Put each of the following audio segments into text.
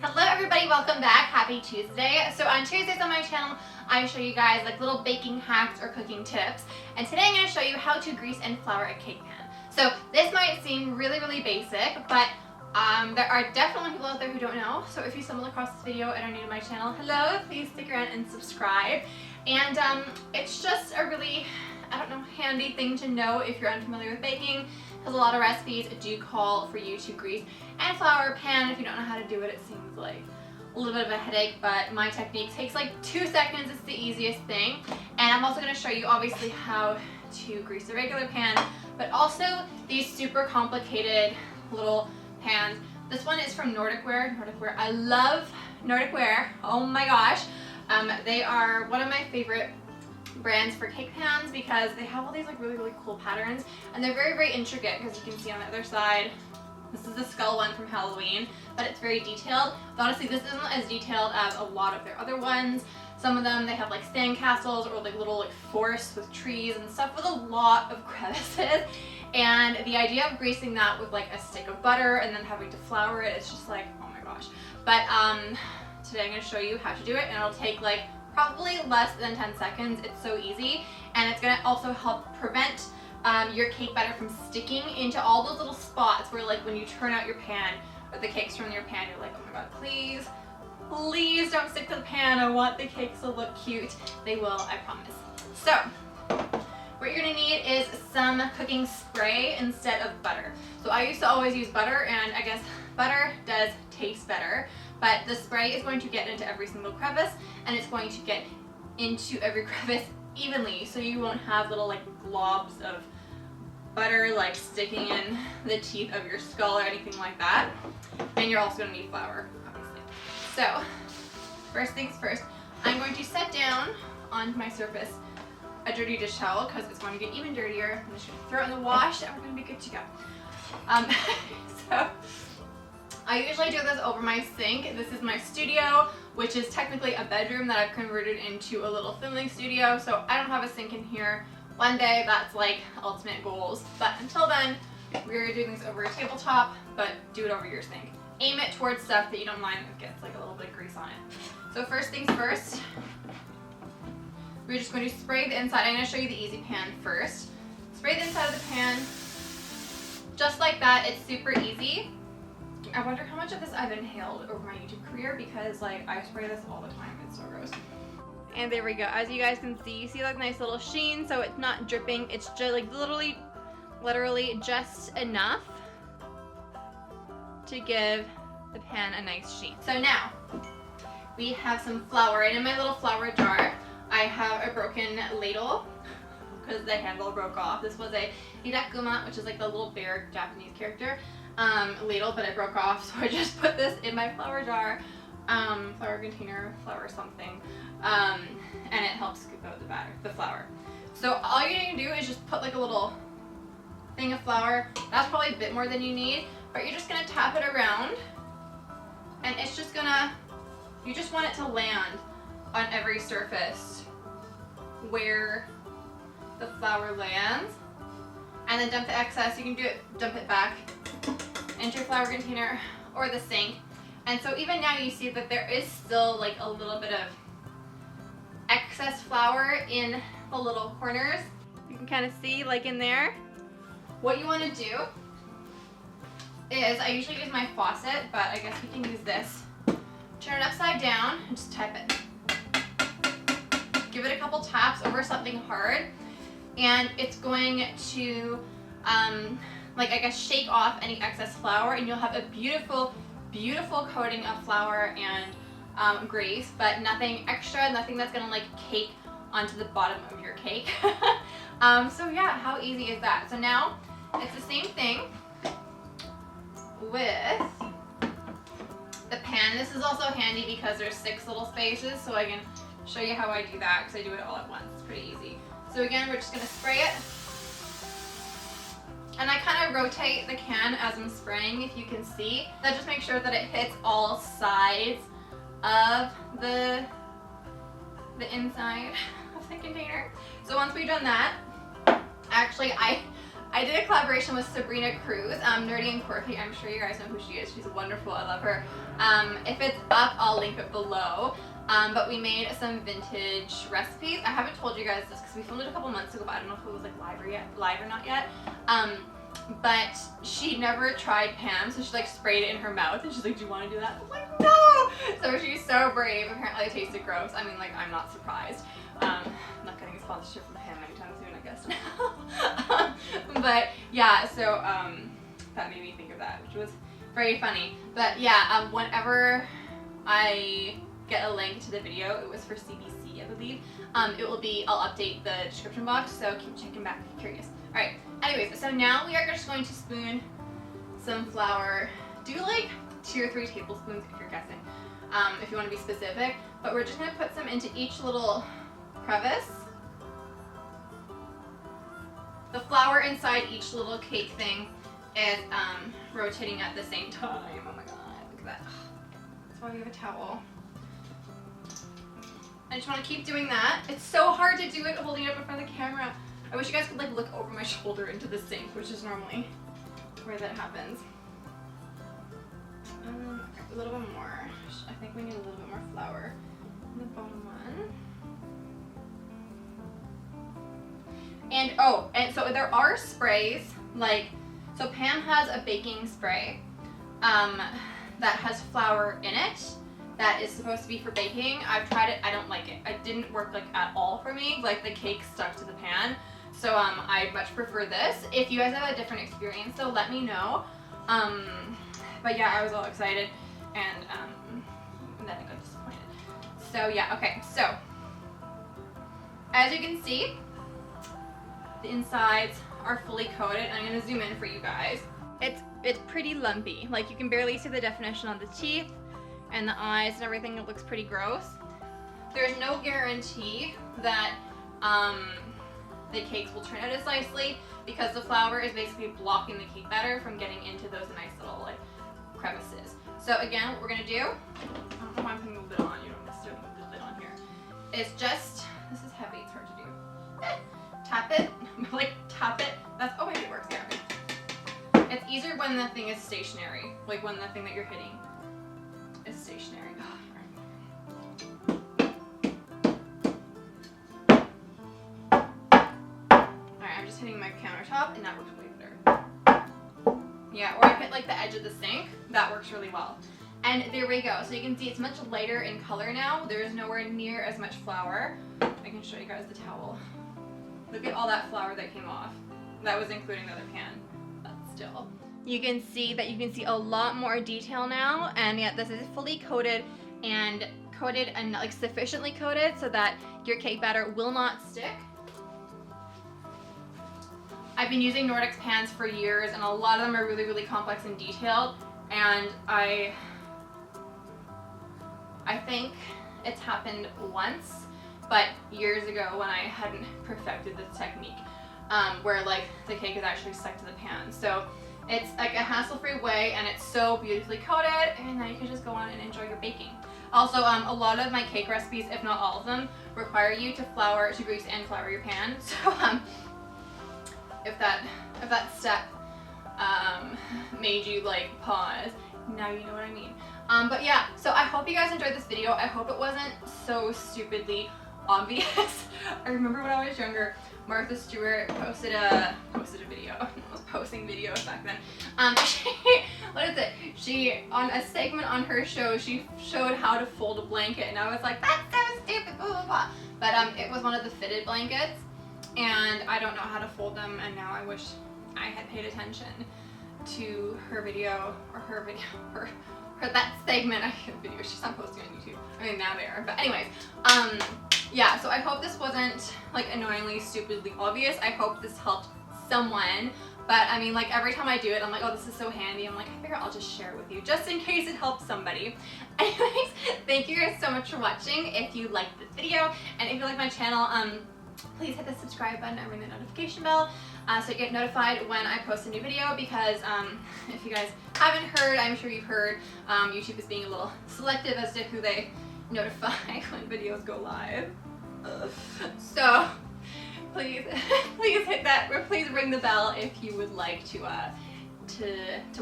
Hello everybody, welcome back. Happy Tuesday. So on Tuesdays on my channel, I show you guys like little baking hacks or cooking tips. And today I'm going to show you how to grease and flour a cake pan. So this might seem really basic, but there are definitely people out there who don't know. So if you stumble across this video and are new to my channel, hello, please stick around and subscribe. And it's just a really, handy thing to know if you're unfamiliar with baking, because a lot of recipes do call for you to grease and flour a pan. If you don't know how to do it, it seems like a little bit of a headache, but my technique takes like 2 seconds. It's the easiest thing. And I'm also going to show you obviously how to grease a regular pan, but also these super complicated little pans. This one is from Nordic Ware. I love Nordic Ware. Oh my gosh. They are one of my favorite brands for cake pans because they have all these like really cool patterns, and they're very intricate, because you can see on the other side, this is the skull one from Halloween, but it's very detailed. But honestly, this isn't as detailed as a lot of their other ones. Some of them, they have like sand castles or like little like forests with trees and stuff with a lot of crevices. And the idea of greasing that with like a stick of butter and then having to flour it, it's just like, oh my gosh. But today I'm going to show you how to do it, and it'll take like probably less than 10 seconds. It's so easy, and it's going to also help prevent your cake batter from sticking into all those little spots where, like, when you turn out your pan or the cakes from your pan, you're like, oh my god, please don't stick to the pan. I want the cakes to look cute. They will, I promise. So what you're going to need is some cooking spray instead of butter. So I used to always use butter, and I guess butter does taste better, but the spray is going to get into every single crevice, and it's going to get into every crevice evenly, so you won't have little like globs of butter like sticking in the teeth of your skull or anything like that. And you're also going to need flour, obviously. So first things first, I'm going to set down on my surface a dirty dish towel, because it's going to get even dirtier. I'm just going to throw it in the wash, and we're going to be good to go. So I usually do this over my sink. This is my studio, which is technically a bedroom that I've converted into a little filming studio, so I don't have a sink in here. One day, that's like ultimate goals, but until then, we're doing this over a tabletop, but do it over your sink. Aim it towards stuff that you don't mind if it gets like a little bit of grease on it. So first things first, we're just going to spray the inside. I'm going to show you the easy pan first. Spray the inside of the pan, just like that. It's super easy. I wonder how much of this I've inhaled over my YouTube career, because like I spray this all the time. It's so gross. And there we go. As you guys can see, you see that nice little sheen, so it's not dripping. It's just like literally just enough to give the pan a nice sheen. So now we have some flour, and in my little flour jar I have a broken ladle because the handle broke off. This was a Hirakuma, which is like the little bear Japanese character ladle, but it broke off, so I just put this in my flour jar, flour container, flour something, and it helps scoop out the flour. So all you're going to do is just put like a little thing of flour. That's probably a bit more than you need, but you're just going to tap it around, and it's just gonna, you just want it to land on every surface where the flour lands, and then dump the excess. You can dump it back into your flour container or the sink. And so even now you see that there is still like a little bit of excess flour in the little corners. You can kind of see like in there. What you want to do is, I usually use my faucet, but I guess we can use this. Turn it upside down and just tap it. Give it a couple taps over something hard, and it's going to shake off any excess flour, and you'll have a beautiful coating of flour and grease, but nothing extra, nothing that's gonna like cake onto the bottom of your cake. So yeah, how easy is that? So now it's the same thing with the pan. This is also handy because there's 6 little spaces, so I can show you how I do that, because I do it all at once. It's pretty easy. So again, we're just gonna spray it, and I kind of rotate the can as I'm spraying, if you can see. That just makes sure that it hits all sides of the inside of the container. So once we've done that, actually I I did a collaboration with Sabrina Cruz, Nerdy and Quirky. I'm sure you guys know who she is. She's wonderful. I love her. If it's up, I'll link it below. But we made some vintage recipes. I haven't told you guys this because we filmed it a couple months ago, but I don't know if it was like live or not yet. But she never tried Pam, so she like sprayed it in her mouth and she's like, do you want to do that? I'm like, no! So she's so brave. Apparently it tasted gross. I mean, like, I'm not surprised. I'm not getting a sponsorship from Pam anytime soon, I guess. But yeah, so that made me think of that, which was very funny. But yeah, whenever I get a link to the video, it was for CBC, I believe. It will be, I'll update the description box, so keep checking back if you're curious. Alright, anyways, so now we are just going to spoon some flour. Do like 2 or 3 tablespoons if you're guessing, if you want to be specific. But we're just going to put some into each little crevice. The flour inside each little cake thing is rotating at the same time. Oh my god, look at that. That's why we have a towel. I just want to keep doing that. It's so hard to do it holding it up in front of the camera. I wish you guys could like look over my shoulder into the sink, which is normally where that happens. A little bit more. I think we need a little bit more flour in the bottom one. And so there are sprays, like, so Pam has a baking spray that has flour in it that is supposed to be for baking. I've tried it, I don't like it. It didn't work like at all for me. Like the cake stuck to the pan. So I much prefer this. If you guys have a different experience though, let me know. But yeah, I was all excited and then I got disappointed. So yeah, okay, so as you can see, the insides are fully coated, and I'm gonna zoom in for you guys. It's pretty lumpy. Like you can barely see the definition on the teeth and the eyes and everything. It looks pretty gross. There's no guarantee that the cakes will turn out as nicely because the flour is basically blocking the cake batter from getting into those nice little like crevices. So again, what we're gonna do, I don't know why I'm putting the lid on, you don't necessarily put the lid on here, is just, this is heavy, it's hard to do. Tap it, like tap it, that's, oh wait, it works, yeah, okay. It's easier when the thing is stationary, like when the thing that you're hitting is stationary. Alright, I'm just hitting my countertop and that works way better. Yeah, or I hit like the edge of the sink, that works really well. And there we go, so you can see it's much lighter in color now. There is nowhere near as much flour. I can show you guys the towel. Look at all that flour that came off. That was including the other pan, but still. You can see a lot more detail now, and yet this is fully coated and like sufficiently coated so that your cake batter will not stick. I've been using Nordic pans for years, and a lot of them are really, really complex and detailed, and I think it's happened once, but years ago when I hadn't perfected this technique, where like the cake is actually stuck to the pan. So it's like a hassle-free way, and it's so beautifully coated, and now you can just go on and enjoy your baking. Also, a lot of my cake recipes, if not all of them, require you to grease and flour your pan. So if that step made you like pause, now you know what I mean. But yeah, so I hope you guys enjoyed this video. I hope it wasn't so stupidly obvious. I remember when I was younger, Martha Stewart posted a video. I was posting videos back then. She on a segment on her show, she showed how to fold a blanket, and I was like, that's so stupid, blah blah blah. But it was one of the fitted blankets, and I don't know how to fold them, and now I wish I had paid attention to her video, or that segment. I had a video she's not posting on YouTube. I mean, now they are, but anyways, yeah, so I hope this wasn't like annoyingly stupidly obvious. I hope this helped someone, but I mean, like every time I do it, I'm like, oh, this is so handy. I'm like, I figure I'll just share it with you just in case it helps somebody. Anyways, thank you guys so much for watching. If you liked this video and if you like my channel, please hit the subscribe button and ring the notification bell so you get notified when I post a new video, because if you guys haven't heard, I'm sure you've heard, YouTube is being a little selective as to who they notify when videos go live. So please, please hit that, or please ring the bell if you would like to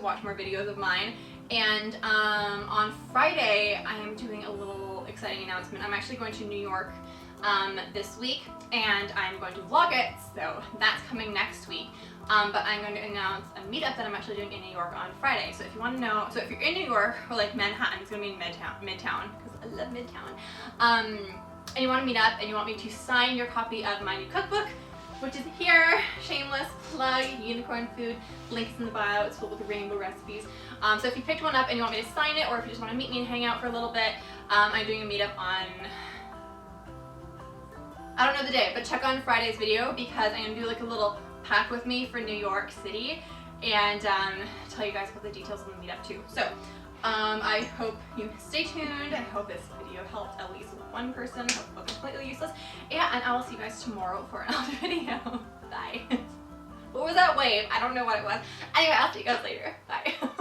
watch more videos of mine. And on Friday, I am doing a little exciting announcement. I'm actually going to New York this week, and I'm going to vlog it, so that's coming next week. But I'm going to announce a meetup that I'm actually doing in New York on Friday. So if you want to know, so if you're in New York, or like Manhattan, it's going to be in Midtown, because I love Midtown. And you want to meet up, and you want me to sign your copy of my new cookbook, which is here, shameless plug, unicorn food, links in the bio, it's filled with rainbow recipes. So if you picked one up and you want me to sign it, or if you just want to meet me and hang out for a little bit, I'm doing a meetup on, I don't know the day, but check on Friday's video, because I'm going to do like a little pack with me for New York City, and tell you guys about the details of the meetup too. So I hope you stay tuned. I hope this video helped at least one person. I hope it wasn't completely useless. Yeah, and I will see you guys tomorrow for another video. Bye. What was that wave? I don't know what it was. Anyway, I'll see you guys later. Bye.